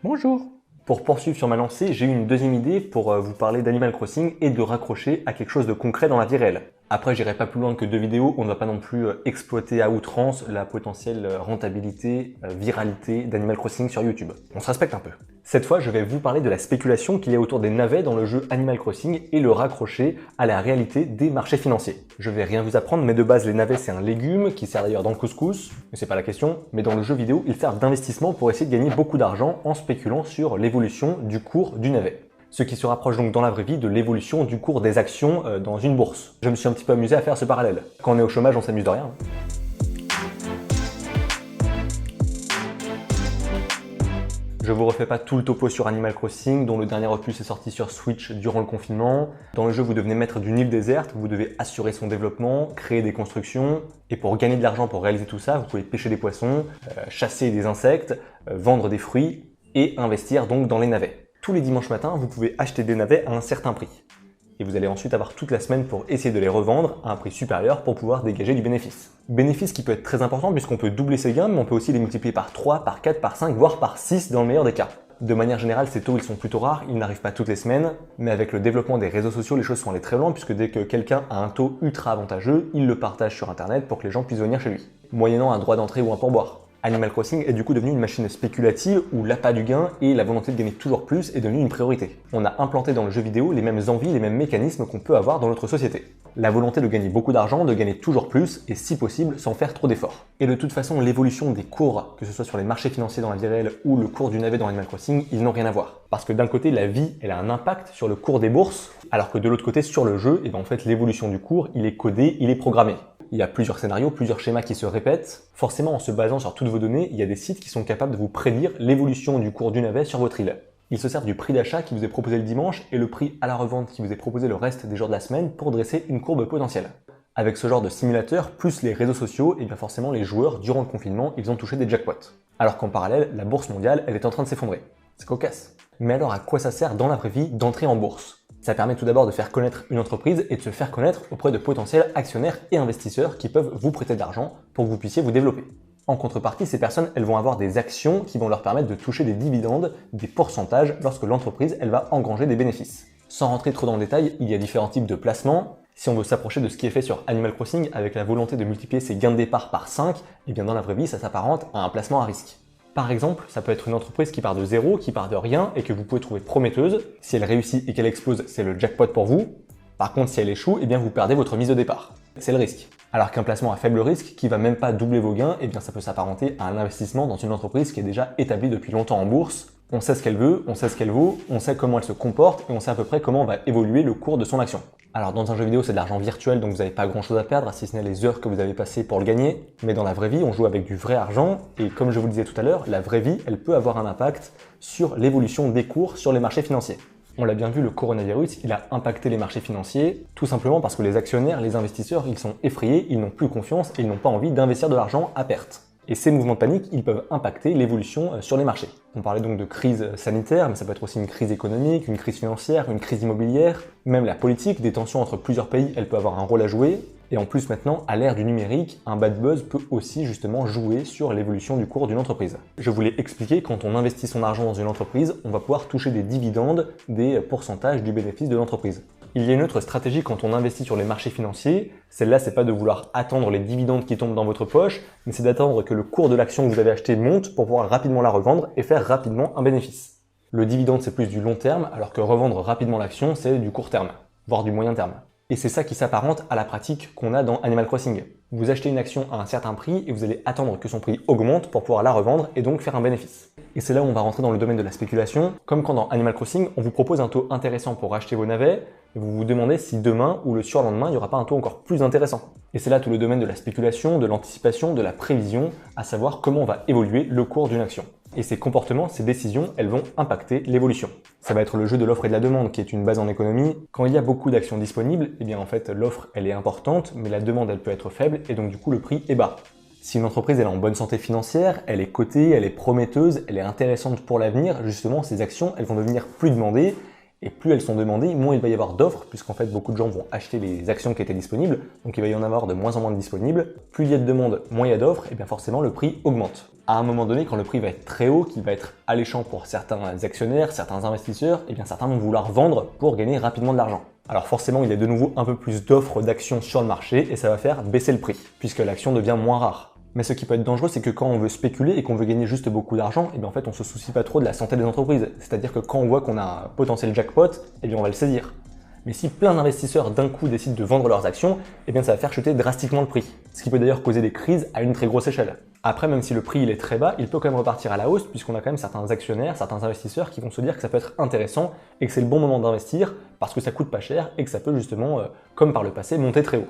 Bonjour. Pour poursuivre sur ma lancée, j'ai eu une deuxième idée pour vous parler d'Animal Crossing et de raccrocher à quelque chose de concret dans la vie réelle. Après, j'irai pas plus loin que deux vidéos, on ne va pas non plus exploiter à outrance la potentielle rentabilité, viralité d'Animal Crossing sur YouTube. On se respecte un peu. Cette fois, je vais vous parler de la spéculation qu'il y a autour des navets dans le jeu Animal Crossing et le raccrocher à la réalité des marchés financiers. Je vais rien vous apprendre, mais de base, les navets, c'est un légume qui sert d'ailleurs dans le couscous, mais c'est pas la question. Mais dans le jeu vidéo, ils servent d'investissement pour essayer de gagner beaucoup d'argent en spéculant sur l'évolution du cours du navet. Ce qui se rapproche donc dans la vraie vie de l'évolution du cours des actions dans une bourse. Je me suis un petit peu amusé à faire ce parallèle. Quand on est au chômage, on s'amuse de rien. Je vous refais pas tout le topo sur Animal Crossing, dont le dernier opus est sorti sur Switch durant le confinement. Dans le jeu, vous devenez maître d'une île déserte, vous devez assurer son développement, créer des constructions, et pour gagner de l'argent pour réaliser tout ça, vous pouvez pêcher des poissons, chasser des insectes, vendre des fruits, et investir donc dans les navets. Tous les dimanches matins, vous pouvez acheter des navets à un certain prix. Et vous allez ensuite avoir toute la semaine pour essayer de les revendre à un prix supérieur pour pouvoir dégager du bénéfice. Bénéfice qui peut être très important puisqu'on peut doubler ses gains, mais on peut aussi les multiplier par 3, par 4, par 5, voire par 6 dans le meilleur des cas. De manière générale, ces taux ils sont plutôt rares, ils n'arrivent pas toutes les semaines, mais avec le développement des réseaux sociaux, les choses sont allées très loin puisque dès que quelqu'un a un taux ultra avantageux, il le partage sur internet pour que les gens puissent venir chez lui, moyennant un droit d'entrée ou un pourboire. Animal Crossing est du coup devenu une machine spéculative où l'appât du gain et la volonté de gagner toujours plus est devenue une priorité. On a implanté dans le jeu vidéo les mêmes envies, les mêmes mécanismes qu'on peut avoir dans notre société. La volonté de gagner beaucoup d'argent, de gagner toujours plus et si possible sans faire trop d'efforts. Et de toute façon, l'évolution des cours, que ce soit sur les marchés financiers dans la vie réelle ou le cours du navet dans Animal Crossing, ils n'ont rien à voir. Parce que d'un côté, la vie, elle a un impact sur le cours des bourses, alors que de l'autre côté, sur le jeu, en fait, l'évolution du cours, il est codé, il est programmé. Il y a plusieurs scénarios, plusieurs schémas qui se répètent. Forcément, en se basant sur toutes vos données, il y a des sites qui sont capables de vous prédire l'évolution du cours du navet sur votre île. Ils se servent du prix d'achat qui vous est proposé le dimanche et le prix à la revente qui vous est proposé le reste des jours de la semaine pour dresser une courbe potentielle. Avec ce genre de simulateur, plus les réseaux sociaux, et bien forcément les joueurs, durant le confinement, ils ont touché des jackpots. Alors qu'en parallèle, la bourse mondiale, elle est en train de s'effondrer. C'est cocasse. Mais alors à quoi ça sert dans la vraie vie d'entrer en bourse ? Ça permet tout d'abord de faire connaître une entreprise et de se faire connaître auprès de potentiels actionnaires et investisseurs qui peuvent vous prêter de l'argent pour que vous puissiez vous développer. En contrepartie, ces personnes, elles vont avoir des actions qui vont leur permettre de toucher des dividendes, des pourcentages lorsque l'entreprise, elle va engranger des bénéfices. Sans rentrer trop dans le détail, il y a différents types de placements. Si on veut s'approcher de ce qui est fait sur Animal Crossing avec la volonté de multiplier ses gains de départ par 5, et bien dans la vraie vie, ça s'apparente à un placement à risque. Par exemple, ça peut être une entreprise qui part de zéro, qui part de rien et que vous pouvez trouver prometteuse. Si elle réussit et qu'elle explose, c'est le jackpot pour vous. Par contre, si elle échoue, eh bien vous perdez votre mise de départ. C'est le risque. Alors qu'un placement à faible risque, qui va même pas doubler vos gains, eh bien ça peut s'apparenter à un investissement dans une entreprise qui est déjà établie depuis longtemps en bourse. On sait ce qu'elle veut, on sait ce qu'elle vaut, on sait comment elle se comporte et on sait à peu près comment va évoluer le cours de son action. Alors dans un jeu vidéo, c'est de l'argent virtuel, donc vous n'avez pas grand chose à perdre, si ce n'est les heures que vous avez passées pour le gagner. Mais dans la vraie vie, on joue avec du vrai argent, et comme je vous le disais tout à l'heure, la vraie vie, elle peut avoir un impact sur l'évolution des cours sur les marchés financiers. On l'a bien vu, le coronavirus, il a impacté les marchés financiers, tout simplement parce que les actionnaires, les investisseurs, ils sont effrayés, ils n'ont plus confiance et ils n'ont pas envie d'investir de l'argent à perte. Et ces mouvements de panique, ils peuvent impacter l'évolution sur les marchés. On parlait donc de crise sanitaire, mais ça peut être aussi une crise économique, une crise financière, une crise immobilière, même la politique, des tensions entre plusieurs pays, elle peut avoir un rôle à jouer. Et en plus maintenant, à l'ère du numérique, un bad buzz peut aussi justement jouer sur l'évolution du cours d'une entreprise. Je vous l'ai expliqué, quand on investit son argent dans une entreprise, on va pouvoir toucher des dividendes, des pourcentages du bénéfice de l'entreprise. Il y a une autre stratégie quand on investit sur les marchés financiers, celle-là c'est pas de vouloir attendre les dividendes qui tombent dans votre poche, mais c'est d'attendre que le cours de l'action que vous avez acheté monte pour pouvoir rapidement la revendre et faire rapidement un bénéfice. Le dividende c'est plus du long terme, alors que revendre rapidement l'action c'est du court terme, voire du moyen terme. Et c'est ça qui s'apparente à la pratique qu'on a dans Animal Crossing. Vous achetez une action à un certain prix et vous allez attendre que son prix augmente pour pouvoir la revendre et donc faire un bénéfice. Et c'est là où on va rentrer dans le domaine de la spéculation. Comme quand dans Animal Crossing, on vous propose un taux intéressant pour acheter vos navets, et vous vous demandez si demain ou le surlendemain, il n'y aura pas un taux encore plus intéressant. Et c'est là tout le domaine de la spéculation, de l'anticipation, de la prévision, à savoir comment va évoluer le cours d'une action. Et ces comportements, ces décisions, elles vont impacter l'évolution. Ça va être le jeu de l'offre et de la demande qui est une base en économie. Quand il y a beaucoup d'actions disponibles, eh bien en fait l'offre elle est importante, mais la demande elle peut être faible et donc du coup le prix est bas. Si une entreprise elle est en bonne santé financière, elle est cotée, elle est prometteuse, elle est intéressante pour l'avenir, justement ces actions elles vont devenir plus demandées Et plus elles sont demandées, moins il va y avoir d'offres, puisqu'en fait beaucoup de gens vont acheter les actions qui étaient disponibles, donc il va y en avoir de moins en moins de disponibles. Plus il y a de demandes, moins il y a d'offres, et bien forcément le prix augmente. À un moment donné, quand le prix va être très haut, qui va être alléchant pour certains actionnaires, certains investisseurs, et bien certains vont vouloir vendre pour gagner rapidement de l'argent. Alors forcément, il y a de nouveau un peu plus d'offres d'actions sur le marché, et ça va faire baisser le prix, puisque l'action devient moins rare. Mais ce qui peut être dangereux, c'est que quand on veut spéculer et qu'on veut gagner juste beaucoup d'argent, et bien en fait on se soucie pas trop de la santé des entreprises. C'est-à-dire que quand on voit qu'on a un potentiel jackpot, et bien on va le saisir. Mais si plein d'investisseurs d'un coup décident de vendre leurs actions, et bien ça va faire chuter drastiquement le prix. Ce qui peut d'ailleurs causer des crises à une très grosse échelle. Après, même si le prix il est très bas, il peut quand même repartir à la hausse, puisqu'on a quand même certains actionnaires, certains investisseurs qui vont se dire que ça peut être intéressant et que c'est le bon moment d'investir parce que ça coûte pas cher et que ça peut justement, comme par le passé, monter très haut.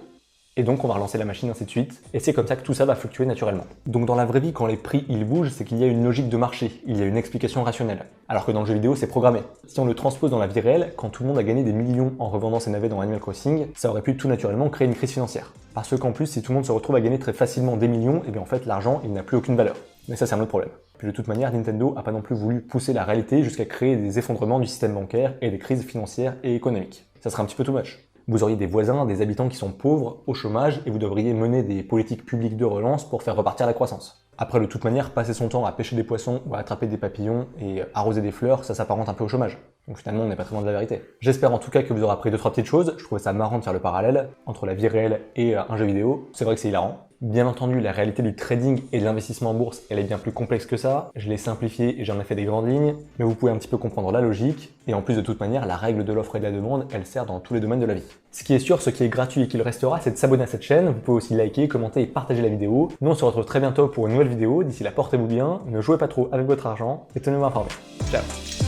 Et donc on va relancer la machine, ainsi de suite, et c'est comme ça que tout ça va fluctuer naturellement. Donc dans la vraie vie, quand les prix ils bougent, c'est qu'il y a une logique de marché, il y a une explication rationnelle. Alors que dans le jeu vidéo, c'est programmé. Si on le transpose dans la vie réelle, quand tout le monde a gagné des millions en revendant ses navets dans Animal Crossing, ça aurait pu tout naturellement créer une crise financière. Parce qu'en plus, si tout le monde se retrouve à gagner très facilement des millions, et bien en fait l'argent il n'a plus aucune valeur. Mais ça c'est un autre problème. Puis de toute manière, Nintendo a pas non plus voulu pousser la réalité jusqu'à créer des effondrements du système bancaire et des crises financières et économiques. Ça serait un petit peu too much. Vous auriez des voisins, des habitants qui sont pauvres, au chômage, et vous devriez mener des politiques publiques de relance pour faire repartir la croissance. Après, de toute manière, passer son temps à pêcher des poissons ou à attraper des papillons et arroser des fleurs, ça s'apparente un peu au chômage. Donc finalement, on n'est pas très loin de la vérité. J'espère en tout cas que vous aurez appris 2-3 petites choses. Je trouvais ça marrant de faire le parallèle entre la vie réelle et un jeu vidéo. C'est vrai que c'est hilarant. Bien entendu, la réalité du trading et de l'investissement en bourse, elle est bien plus complexe que ça. Je l'ai simplifié et j'en ai fait des grandes lignes, mais vous pouvez un petit peu comprendre la logique. Et en plus, de toute manière, la règle de l'offre et de la demande, elle sert dans tous les domaines de la vie. Ce qui est sûr, ce qui est gratuit et qui le restera, c'est de s'abonner à cette chaîne. Vous pouvez aussi liker, commenter et partager la vidéo. Nous, on se retrouve très bientôt pour une nouvelle vidéo. D'ici là, portez-vous bien, ne jouez pas trop avec votre argent et tenez-vous informés. Ciao!